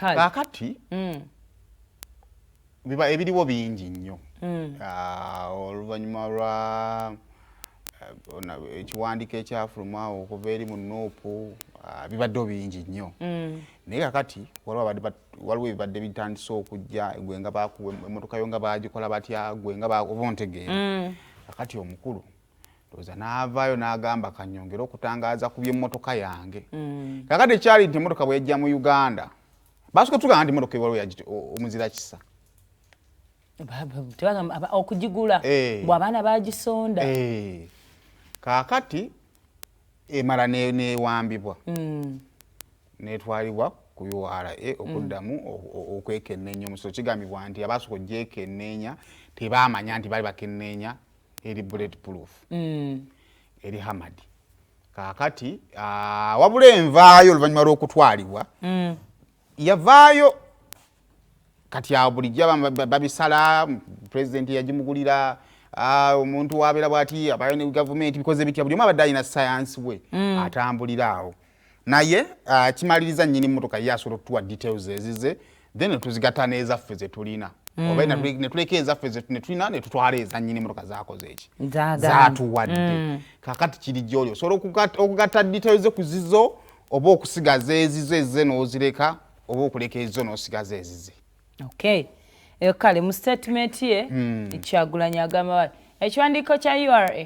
kakati biba ebiriwo bingi nnyo oluvannyuma lwa ekiwandiiko ekyafuluma okuva eri mu Nuupu bibaddewo bingi nnyo naye kakati waliwo ebibadde bitandise okujja gwe nga bakuwa emmotoka yo nga bagikola batya gwe nga oba ontegeera kakati omukulu ndowooza n'avaayo n'agamba kanyongere okutangaaza ku by'emmotoka yange kakati ekyali nti emmotoka bw'ejja mu Uganda basooka tugamba nti emmotoka waliwo omuzira kisa okugigula bw'abaana bagisonda kakati emala newambibwa netwalibwa ku URA okuddamu okwekenneenya omusolo kigambibwa nti abasooka ogyekenneenya tebaamanya nti bali bakenneenya eri bulletproof eri Hamadi kakati wabula envaayo oluvannyuma lw'okutwalibwa yavaayo kati awo bulijjo babisala pulezidenti yagimugulira omuntu wabeera bw'ati abayo ne gavumenti bikoze bitya buli omu abadde alina sayansi we atambulira awo naye kimaliriza nnyini mmotoka ye asobola okutuwa details ezize then netuzigatta n'ezaffe ze tulina oba netuleka ezaffe ze tulina ne tutwala eza nnyini mmotoka zaakoze eki zaatuwadde kakati kiri gy'oli osobola okugatta details ku zizo oba okusigaza ezizo ezize n'ozireka oba okuleka ezizo n'osigaza ezize. Okay. Kale mu statement ye Kyagulanyi agamba ekiwandiiko kya URA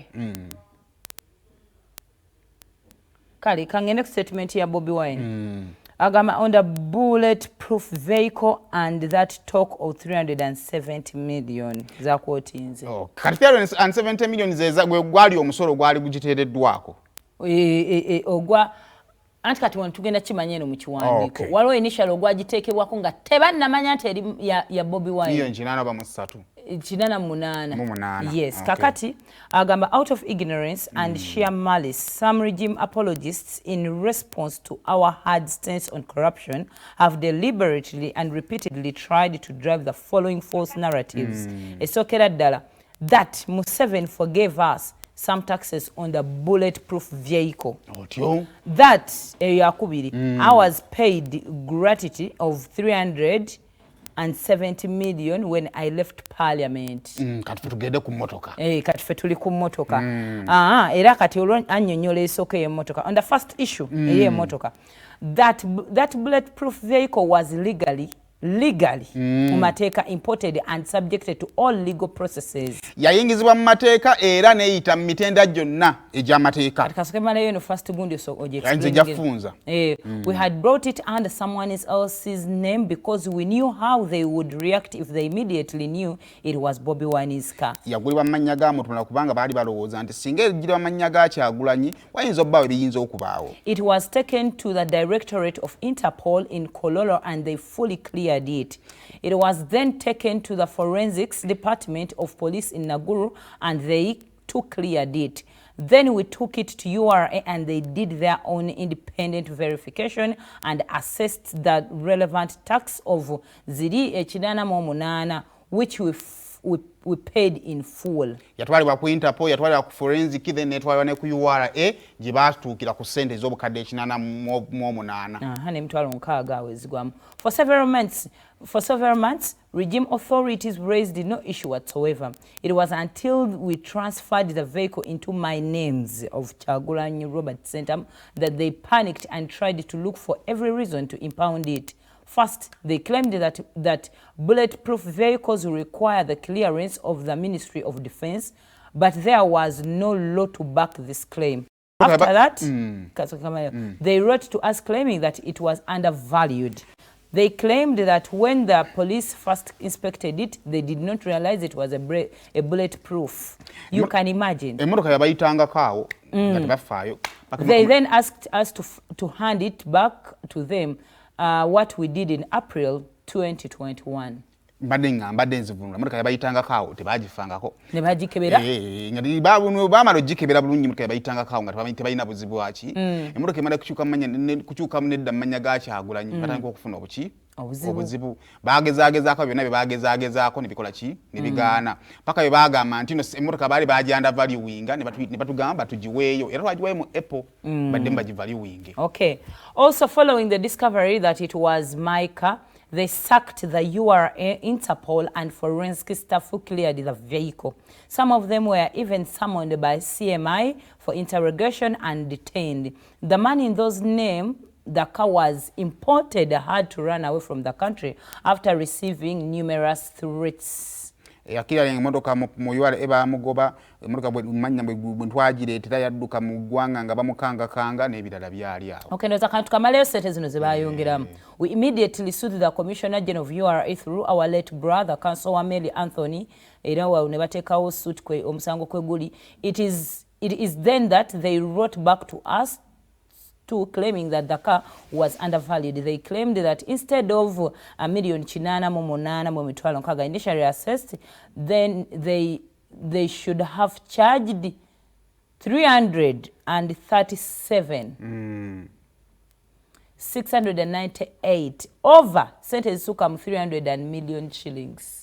kale kangende ku statement ya Bobi Wine agamba on the bulletproof vehicle and that talk of 370 million za quotinze kati 370 million zeza gwe gwali omusolo gwali gugiteereddwako ogwa anti kati wano tugenda kimanya eno mu kiwandiiko waliwo initial ogwagiteekebwako nga tebannamanya nti eri ya Bobi Wine iyo 883 8 yes kakati agamba out of ignorance and sheer malice some regime apologists in response to our hard stance on corruption have deliberately and repeatedly tried to drive the following false narratives esokera ddala that Museveni forgave us some taxes on the bulletproof vehicle. That yakubiri I was paid gratuity of 370 million when I left parliament. Kati tugende ku motoka. Kati fe tuli ku motoka. Era kati annyonnyola esooka y'emmotoka. On the first issue ey'emmotoka that bulletproof vehicle was legally mu mateeka imported and subjected to all legal processes. Yayingizibwa mu mateeka era neeyita mu mitenda gyonna egy'amateeka. Kasekemalayo no first gundi so ojexplain. We had brought it under someone else's name because we knew how they would react if they immediately knew it was Bobi Wine's car. Yagulibwa mu mannya ga muntu kubanga baali balowooza nti singa egirwa mannya ga Kyagulanyi wayinza obbaawo ebiyinza okubaawo. It was taken to the Directorate of Interpol in Kololo and they fully cleared it. It was then taken to the Forensics Department of Police in Naguru and they too cleared it. Then we took it to URA and they did their own independent verification and assessed the relevant tax of ziri echinana mu 8 which we paid in full. Yatwalibwa ku Interpol, yatwalibwa ku Forensic, then netwalibwa ne ku URA gye baatuukira ku ssente ez'obukadde 8 ne mitwalo 6 awezigwamu. For several months, regime authorities raised no issue whatsoever. It was until we transferred the vehicle into my names of Kyagulanyi Robert Sentam that they panicked and tried to look for every reason to impound it. First, they claimed that bulletproof vehicles require the clearance of the Ministry of Defense, but there was no law to back this claim. After that, they wrote to us claiming that it was undervalued. They claimed that when the police first inspected it, they did not realize it was a bulletproof. You can imagine. They then asked us to hand it back to them, what we did in April 2021. Mbadde nzivunula motoka yabayitangako awo tebagifangako ne bagikebera ngati baamala ogikebera bulungi motoka yabayitangako awo nga tebalina buzibu aki emotoka emala kukyuka nedda mu mannya ga Kyagulanyi batandika okufuna obuzibu bagezaagezaako byonna bye bagezaagezaako ne bikola ki ne bigaana paka bye bagamba nti emotoka baali bajanda valuinga ne batugamba batugiweeyo era twagiweeyo mu Apple badde mbagivaluinge. Okay. Also following the discovery that it was my car, They sacked the URA, Interpol, and forensic staff who cleared the vehicle. Some of them were even summoned by CMI for interrogation and detained. The man in those names, the car was imported, had to run away from the country after receiving numerous threats. Yakira emotoka mu yuwala eba mugoba emotoka bwe manya bwe ntwagireetera yadduka mu ggwanga nga bamukanga n'ebirala byali awo. Okay, ndoza kantu kamaleyo sente zino ze bayongeramu. We immediately sued the Commissioner General of URA through our late brother, Councillor Mary Anthony. Era wa ne bateekawo suit kwe omusango kweguli. It is then that they wrote back to us claiming that the car was undervalued. They claimed that instead of $1,880,000 initially assessed, then they should have charged 698 over sentence sukam 300 million shillings.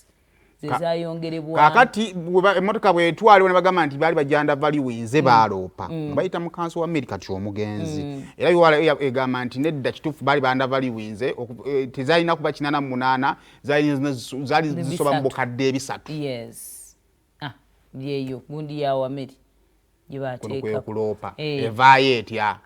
Kakati emotoka bwe twali ne bagamba nti bali bajanda value baloopa bayita mu kanso wa America kyomugenzi era yuwala egamba nti nedda kitufu bali banda value tezalina kuba 88 zali zisoba mu bukadde ebisatu. Yes. Yeyo gundi ya America jibateeka kuloopa evaayo etya.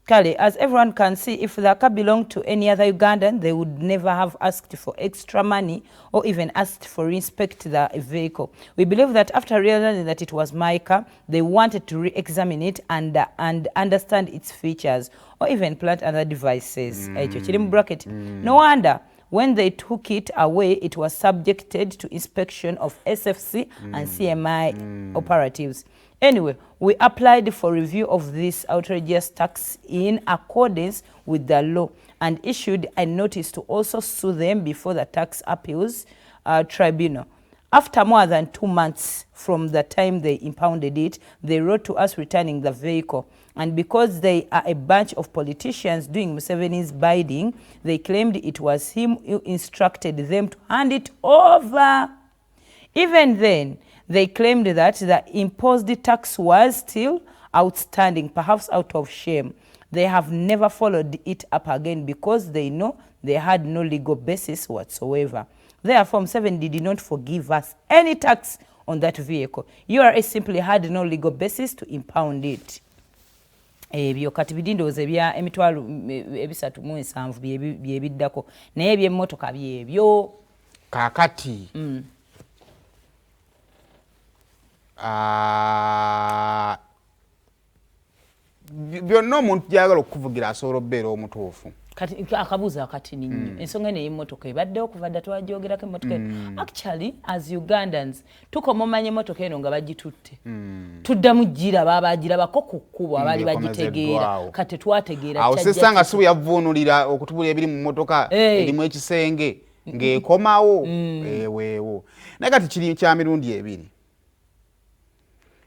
Kale, as everyone can see, if the car belonged to any other Ugandan, they would never have asked for extra money or even asked for inspect the vehicle. We believe that after realizing that it was my car, they wanted to re-examine it and understand its features or even plant other devices. No wonder when they took it away, it was subjected to inspection of SFC and CMI operatives. Anyway, we applied for review of this outrageous tax in accordance with the law and issued a notice to also sue them before the tax appeals tribunal. After more than 2 months from the time they impounded it, they wrote to us returning the vehicle. And because they are a bunch of politicians doing Museveni's bidding, they claimed it was him who instructed them to hand it over. Even then, they claimed that the imposed tax was still outstanding, perhaps out of shame. They have never followed it up again because they know they had no legal basis whatsoever. Therefore, Museveni did not forgive us any tax on that vehicle. URA simply had no legal basis to impound it. Ebyo kati bidindoze bya emitwalo ebisatu mu 7 byebiddako naye by'emmotoka byebyo kakati. Byonna omuntu gyagala okuvugira asobola obbeera omutuufu. Kati akabuuza kati ninyo ensonga ne y'emmotoka ebaddewo kuva dda twagyogerako emmotoka eno. Actually, as Ugandans tukoma omanya emmotoka eno nga bagitutte tuddamu giraba abagirabako ku kkubo abaali bagitegeera kati twategeera awo sesanga si bwe yavuunulira okutubula ebiri mu mmotoka erimu ekisenge ng'ekomawo eweewo naye kati kiri kya mirundi ebiri.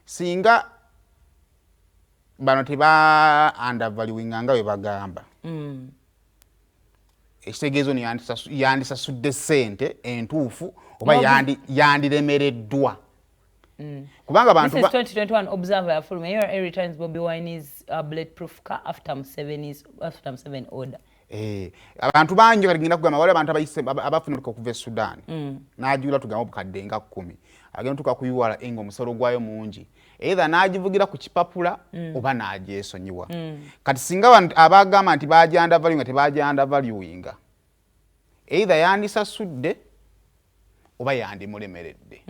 Singa bano teba undervaluing nga we bagamba ekitegeezo yandisasudde ssente entuufu oba yandiremereddwa kubanga abantu This is 2021 Observer from URA returns Bobi Wine's bulletproof car after Museveni order. Abantu bangi kati ngenda kugamba wale abantu abafuna okuva e Sudan n'ajula tugamba obukadde nga 10 agenda tuka kuyuwala engo omusolo gwayo mungi either n'agivugira ku kipapula oba n'agyesonyiwa. Kati singa abagamba nti bajanda value nga tebajanda valuinga either yandisasudde oba yandimulemeredde.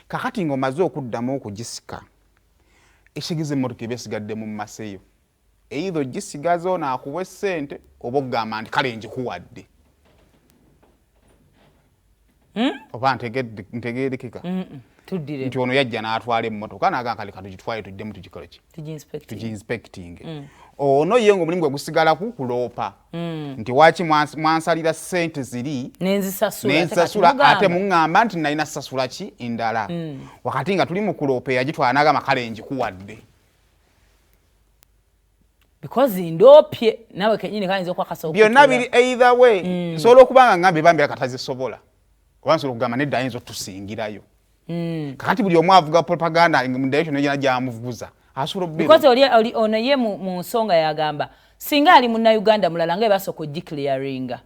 Kakati ng'omaze okuddamu okugisika ekigeze emmotoka ebyesigadde mu maseyo either ogisigazo n'akuwa ssente oba okugamba nti kale njikuwadde. Oba ntegeerekeka nti ono yajja n'atwala emmotoka n'agamba kale katugitwale tuddemu tugikole ki tugi-inspecting. Ono ye ng'omulimu gwe gusigalaku kuloopa nti waki mwansalira ssente ziri nenzisasula ate muŋŋamba nti nalina sasula ki endala wakati nga tuli mu kuloopa eyagitwala n'agamba kale njikuwadde. Because ndopye nawe kenyini kayinza okwakasa byonna biri either way nsobola okubanga ngambe bambira katazisobola oba nsobola okugamba nedda ayinza otusingirayo. Kakati buli omu avuga propaganda mu direction ejana gyamuvuguza asobola obbeera because ono ye mu nsonga yagamba singa ali munna Uganda mulala nga basoko declaringa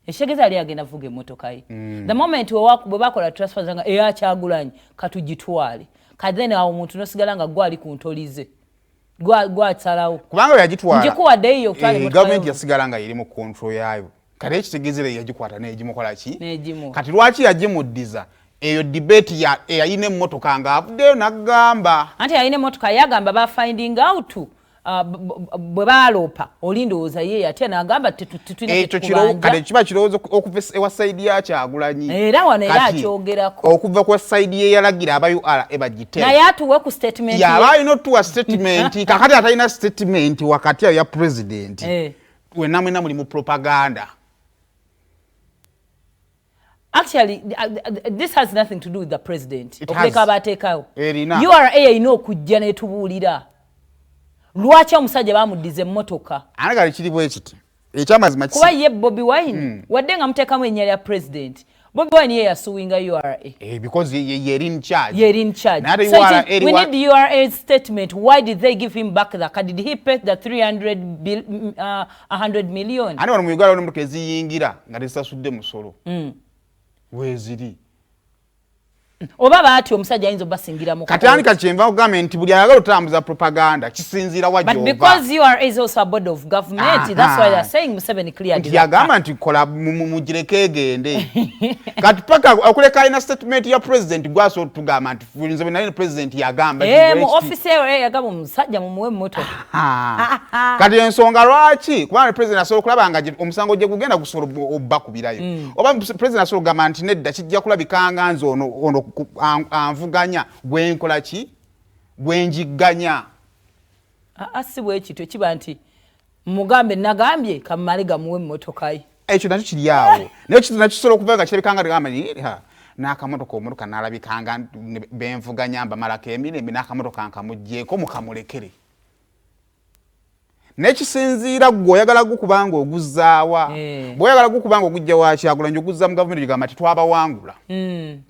eshegeza ali agenda vuga emotoka ye the moment bwe bakola transfer zanga eya Kyagulanyi katugitwale kadene awo omuntu nosigala nga gwali ku ntolize gwatsalawo kubanga yagitwala njikuwadde iyo kutwala emotoka government yasigala nga iri mu control yayo kale ekitegezere yagikwata n'egimukola ki kati lwaki yagimuddiza eyo debate yayina emmotoka nga avuddeyo n'agamba anti yayina emmotoka yagamba ba finding out bwe baaloopa olindowooza ye ate n'agamba kale kiba kirowoozo okuva ewa sayidi ya Kyagulanyi era wano era akyogerako okuva ku sayidi ye yalagira aba URA bagiteeka naye atuwe ku statement yaba alina otuwa statement kakati atalina statement wakati ayo ya president wenna mwena muli mu propaganda. Actually, this has nothing to do with the president. It has. URA yayina okujja n'etubuulira lwaki omusajja bamuddiza emmotoka anagali kiri bwe kiti ekyamazima kuba ye Bobi Wine wadde nga muteekamu ennya lya president Bobi Wine ye yasuwinga URA because you're in charge. You're in charge. So we need the URA's statement. Why did they give him back the car? Did he pay the 100 million? Ani wano mu Uganda wano mmotoka eziyingira nga tezisasudde musolo. Weziri. Oba baati omusajja ayinza obasingira mu kati ani kachenva kugamba nti buli ayagala otambuza propaganda kisinzira wajjo. But because you are also a board of government, that's why they're saying Museveni cleared it. Yagamba nti kola mugireke egende. Kati paka okuleka alina statement ya president gwaso tugamba nti fulinze bena president yagamba mu office yagamba omusajja mumuwe emmotoka. Kati ensonga lwaki kubanga president asobola kulaba nga omusango gye gugenda gusobola obbakubirayo. Oba president asobola kugamba nti nedda kijja kulabikanga nze ono anvuganya gwenkola ki gwenjiganya asibwe ekitwe kiba nti mugambe nagambye kamale gamuwe emmotoka ye ekyo nakyo kiri awo naye kitu nakisobola okuva nga kirabikanga gamba n'akamotoka omutoka n'alabikanga benvuganya mbamalako emirembe n'akamotoka nkamugjeeko mukamulekere nekisinziira gwe oyagala gukubanga oguzaawa bw'oyagala gukubanga ogujja wa Kyagulanyi oguzza mu gavumenti gamba nti twabawangula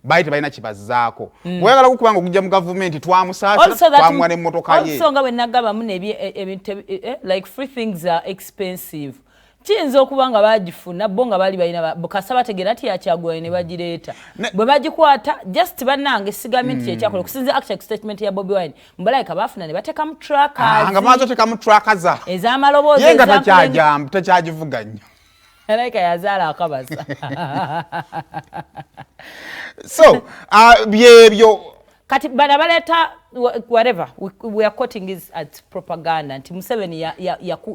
baite balina kibazzaako bw'oyagala gukubanga ogujja mu gavumenti twamusaasa twamuwa n'emmotoka ye also nga bwe nagabamu n'ebintu like free things are expensive kiyinza okuba nga bagifuna bo nga bali balina bukasa bategeera nti ya Kyagulanyi ne bagireeta bwe bagikwata just bannange esigamye nti kyekyakola okusinza actual statement ya Bobi Wine mbalayika baafuna ne bateeka mu trackers nga maazo teeka mu trackers ez'amaloboozi yenga takyagivuga nnyo malayika yazaala akabaza so byebyo kati bana baleta whatever we are quoting is as propaganda nti Museveni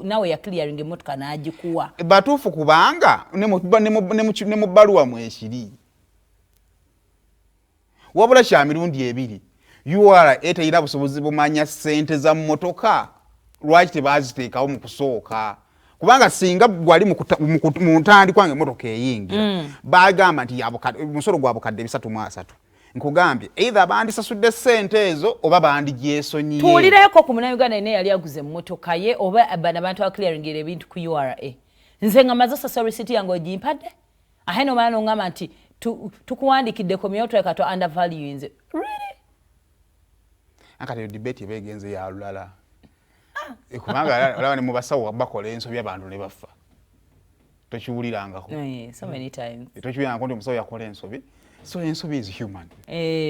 nawe ya clearing emotoka n'agikuwa batuufu kubanga ne mu bbaluwa mwekiri wabula kya mirundi ebiri URA etayina busobozi bumanya ssente za mmotoka lwaki tebaziteekawo mu kusooka kubanga singa gwali mu ntandikwa ng'emmotoka eyingira bagamba nti omusolo gwa bukadde 330 nkugambye either bandisasudde ssente ezo oba bandigyesonyiye tuwulireko ku Munnayuganda yenna yali aguze emmotoka ye oba bano abantu abaclearingira ebintu ku URA nze nga maze osasula receipt yange ogimpadde ahe nomala nongamba nti tukuwandikidde commuter kato undervalue nze really akati yo debate ebegenze ya lulala kubanga olaba ne mu basawo bakola ensobi abantu ne bafa tokiwulirangako so many times tokiwulirangako nti omusawo yakola ensobi. So ensobi is human.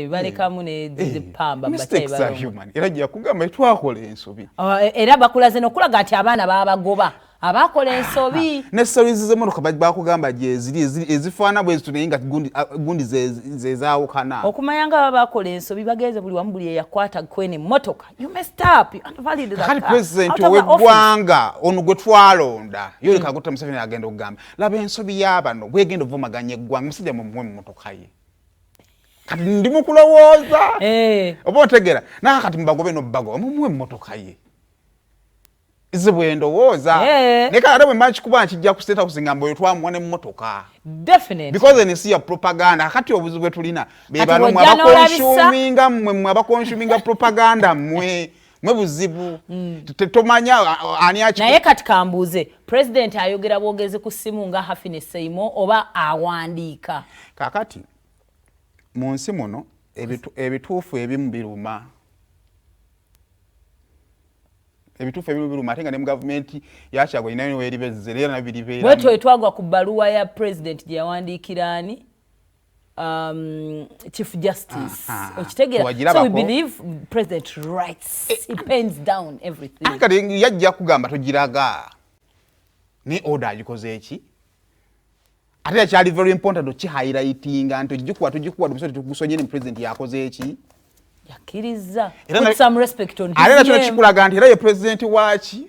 Balekamu ne zipamba mistakes are human. Era jya kugamba twakola ensobi. Era bakulaze nokulaga ati abaana babagoba abakola ensobi. Ne stories z'emmotoka bakugamba je ziri ezifaana bwe zitunenga gundi zezaawo kana. Okumayanga babakola ensobi bageze buli wamu buli yakwata kwene emmotoka. You messed up. You unvalid that. Kati president w'eggwanga ono gwe twalonda. Yoli kaguta Museveni agenda okugamba. Laba ensobi y'abano bwegenda ovumaganya eggwanga musajja mu mmotoka ye. Kati ndi mukulowooza oba otegera naye kati mubagobe n'obbago mumuwe emmotoka ye ize bwe ndowooza naye kati ate bwe mba nkikuba nkijja ku state house ngamba oyo twamuwa n'emmotoka because ensi ya propaganda kati obuzibu bwe tulina be bano mmwe abakonsuminga propaganda mmwe buzibu tomanya ani aki naye kati kambuuze president ayogera bwogezi ku ssimu nga Happiness Seimo oba awandiika kakati mu nsi muno ebituufu ebimu biruma ebituufu ebiruma ate nga ne mu gavumenti yakyagwa inayo niwe eribezze era nabiribeera bwetyo etwagwa ku bbaluwa ya president gye yawandiikira ani Chief Justice okitegeera so we believe president writes he pens down everything kati yajja kugamba togiraga ne order agikoze eki ate yakyali very important okihighlightinga nti tugikuwa tumusoti tugusonye ne president yakoze eki yakiriza with some respect on his name ate nakyo kikulaga nti era ye president waki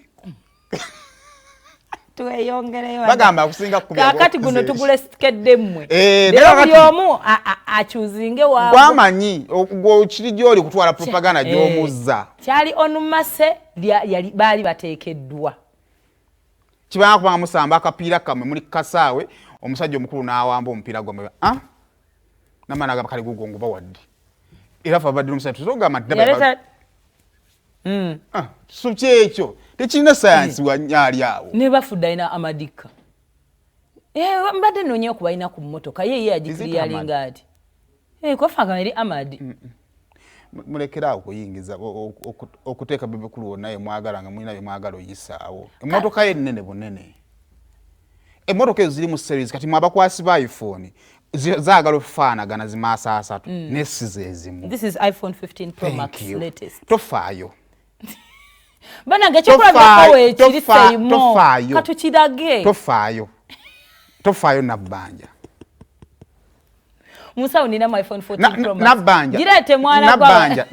tuyongereyo bagamba akusinga kubya kakati guno tuguleskedde mmwe buli omu achuzinge waabwe gwamanyi kiri gy'oli kutwala propaganda gy'omuzza kyali onumase baali bateekeddwa kibanga kubanga musamba akapiira kamwe muli kasaawe omusajja omukulu n'awamba omupiira gwamwe namana agamba kale gugongo bawadde era fa badde omusajja tuzogamba so kyekyo tekirina sayansi wanyaali awo ne bafudde alina amadika mbadde noonyeyo ku balina ku mmotoka ye agikiriyalinga ati kwafaga eri amadi mulekerawo okuyingiza okuteeka bebekulu wonna yemwagala nga mulina byemwagala oyisaawo emmotoka ye nnene bunene emmotoka ezo ziri mu series kati mwabakwasi ba iphone zaagala okufaanagana zimaasa asatu nesizo ezimu this is iphone 15 pro max latest tofaayo banange kyokulabako ekiri seimo katukirage tofaayo nabbanja musawo nina mu iphone 14 pro max nabbanja girete mwana nabbanja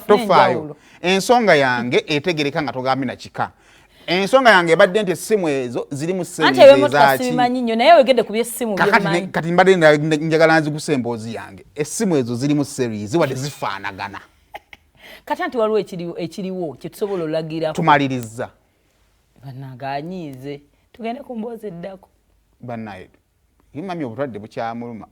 tofaayo ensonga yange etegereka nga togambi na kika ensonga yange ebadde nti essimu ezo ziri mu series ezaki naye wegedde ku byessimu kati mbadde njagala nziguse emboozi yange essimu ezo ziri mu series wadde zifaanagana kati anti waliwo ekiriwo kyetusobola olagira tumaliriza bannange anyiize tugende ku mboozi eddako bannaye imami obutwadde bukyamuluma